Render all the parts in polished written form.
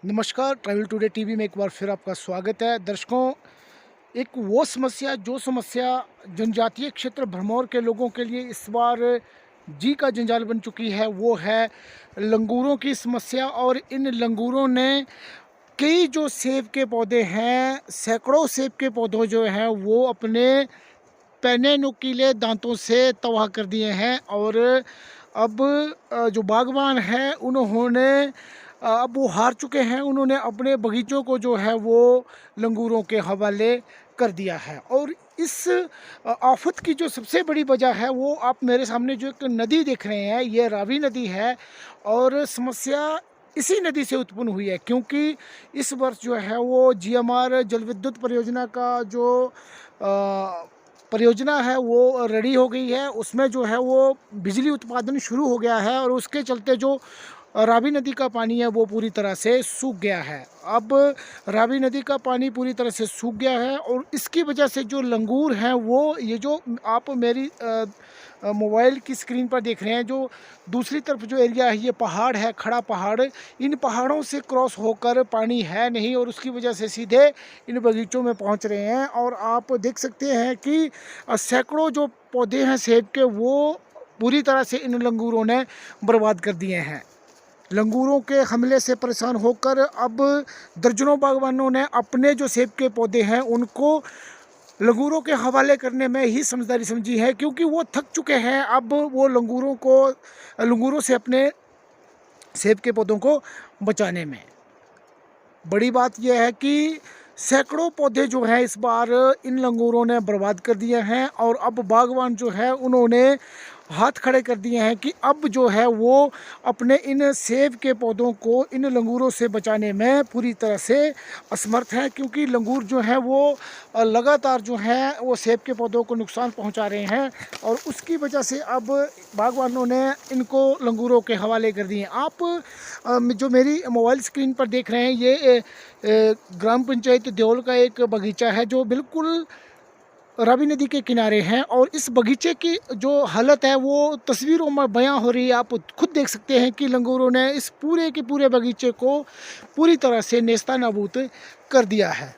नमस्कार, travel today TV में एक बार फिर आपका स्वागत है। दर्शकों, एक वो समस्या जो समस्या जनजातीय क्षेत्र भरमौर के लोगों के लिए इस बार जी का जंजाल बन चुकी है, वो है लंगूरों की समस्या। और इन लंगूरों ने कई जो सेब के पौधे हैं, सैकड़ों सेब के पौधे जो हैं वो अपने पैने नुकीले दांतों से तबाह कर दिए हैं। और अब जो बागवान हैं उन्होंने अब वो हार चुके हैं। उन्होंने अपने बगीचों को जो है वो लंगूरों के हवाले कर दिया है। और इस आफत की जो सबसे बड़ी वजह है वो आप मेरे सामने जो एक नदी देख रहे हैं, ये रावी नदी है। और समस्या इसी नदी से उत्पन्न हुई है, क्योंकि इस वर्ष जो है वो जीएमआर जल विद्युत परियोजना का जो परियोजना है वो रेडी हो गई है। उसमें जो है वो बिजली उत्पादन शुरू हो गया है, और उसके चलते जो रावी नदी का पानी है वो पूरी तरह से सूख गया है। अब रावी नदी का पानी पूरी तरह से सूख गया है, और इसकी वजह से जो लंगूर हैं वो ये जो आप मेरी मोबाइल की स्क्रीन पर देख रहे हैं, जो दूसरी तरफ जो एरिया है ये पहाड़ है, खड़ा पहाड़। इन पहाड़ों से क्रॉस होकर पानी है नहीं, और उसकी वजह से सीधे इन बगीचों में पहुंच रहे हैं। और आप देख सकते हैं कि सैकड़ों जो पौधे हैं सेब के, वो पूरी तरह से इन लंगूरों ने बर्बाद कर दिए हैं। लंगूरों के हमले से परेशान होकर अब दर्जनों बागवानों ने अपने जो सेब के पौधे हैं उनको लंगूरों के हवाले करने में ही समझदारी समझी है, क्योंकि वो थक चुके हैं। अब वो लंगूरों से अपने सेब के पौधों को बचाने में। बड़ी बात यह है कि सैकड़ों पौधे जो हैं इस बार इन लंगूरों ने बर्बाद कर दिए हैं। और अब बागवान जो है उन्होंने हाथ खड़े कर दिए हैं कि अब जो है वो अपने इन सेब के पौधों को इन लंगूरों से बचाने में पूरी तरह से असमर्थ हैं, क्योंकि लंगूर जो हैं वो लगातार जो हैं वो सेब के पौधों को नुकसान पहुंचा रहे हैं। और उसकी वजह से अब बागवानों ने इनको लंगूरों के हवाले कर दिए। आप जो मेरी मोबाइल स्क्रीन पर देख रहे हैं, ये ग्राम पंचायत देओल का एक बगीचा है जो बिल्कुल रावी नदी के किनारे हैं। और इस बगीचे की जो हालत है वो तस्वीरों में बयां हो रही है। आप खुद देख सकते हैं कि लंगूरों ने इस पूरे के पूरे बगीचे को पूरी तरह से नेस्ता नाबूद कर दिया है।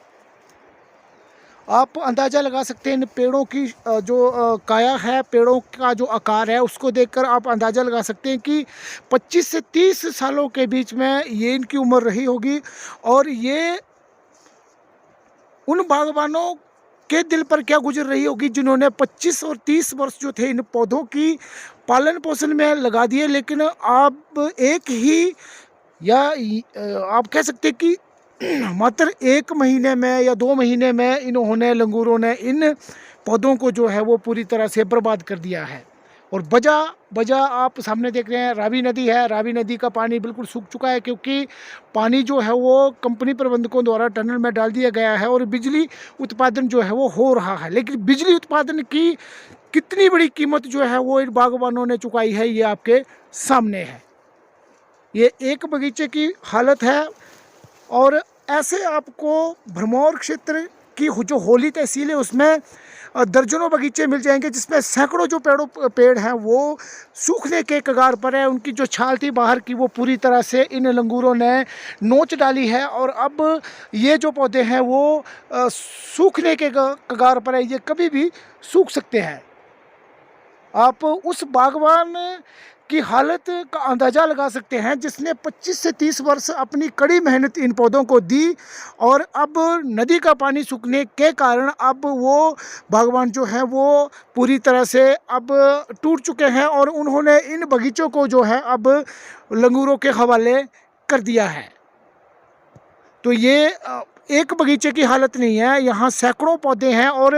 आप अंदाज़ा लगा सकते हैं इन पेड़ों की जो काया है, पेड़ों का जो आकार है, उसको देखकर आप अंदाज़ा लगा सकते हैं कि 25 से 30 सालों के बीच में ये इनकी उम्र रही होगी। और ये उन बागबानों के दिल पर क्या गुजर रही होगी जिन्होंने 25 और 30 वर्ष जो थे इन पौधों की पालन पोषण में लगा दिए, लेकिन आप एक ही या आप कह सकते हैं कि मात्र 1 महीने में या 2 महीने में इन्होंने लंगूरों ने इन पौधों को जो है वो पूरी तरह से बर्बाद कर दिया है। और वजह आप सामने देख रहे हैं, रावी नदी है। रावी नदी का पानी बिल्कुल सूख चुका है, क्योंकि पानी जो है वो कंपनी प्रबंधकों द्वारा टनल में डाल दिया गया है और बिजली उत्पादन जो है वो हो रहा है। लेकिन बिजली उत्पादन की कितनी बड़ी कीमत जो है वो इन बागवानों ने चुकाई है, ये आपके सामने है। ये एक बगीचे की हालत है। और ऐसे आपको भरमौर क्षेत्र की जो होली तहसील है उसमें दर्जनों बगीचे मिल जाएंगे, जिसमें सैकड़ों जो पेड़ हैं वो सूखने के कगार पर है। उनकी जो छाल थी बाहर की वो पूरी तरह से इन लंगूरों ने नोच डाली है। और अब ये जो पौधे हैं वो सूखने के कगार पर है, ये कभी भी सूख सकते हैं। आप उस बागवान की हालत का अंदाज़ा लगा सकते हैं जिसने 25 से 30 वर्ष अपनी कड़ी मेहनत इन पौधों को दी, और अब नदी का पानी सूखने के कारण अब वो बागवान जो है वो पूरी तरह से अब टूट चुके हैं। और उन्होंने इन बगीचों को जो है अब लंगूरों के हवाले कर दिया है। तो ये एक बगीचे की हालत नहीं है, यहाँ सैकड़ों पौधे हैं और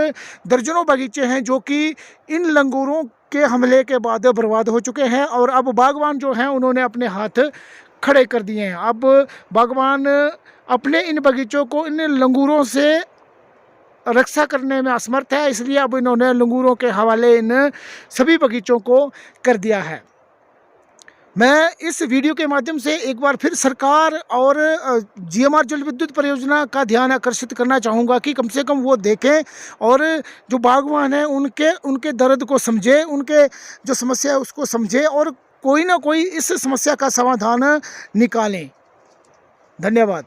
दर्जनों बगीचे हैं जो कि इन लंगूरों के हमले के बाद बर्बाद हो चुके हैं। और अब बागवान जो हैं उन्होंने अपने हाथ खड़े कर दिए हैं। अब बागवान अपने इन बगीचों को इन लंगूरों से रक्षा करने में असमर्थ है, इसलिए अब इन्होंने लंगूरों के हवाले इन सभी बगीचों को कर दिया है। मैं इस वीडियो के माध्यम से एक बार फिर सरकार और जीएमआर जल विद्युत परियोजना का ध्यान आकर्षित करना चाहूँगा कि कम से कम वो देखें और जो बागवान हैं उनके दर्द को समझें, उनके जो समस्या है उसको समझें और कोई ना कोई इस समस्या का समाधान निकालें। धन्यवाद।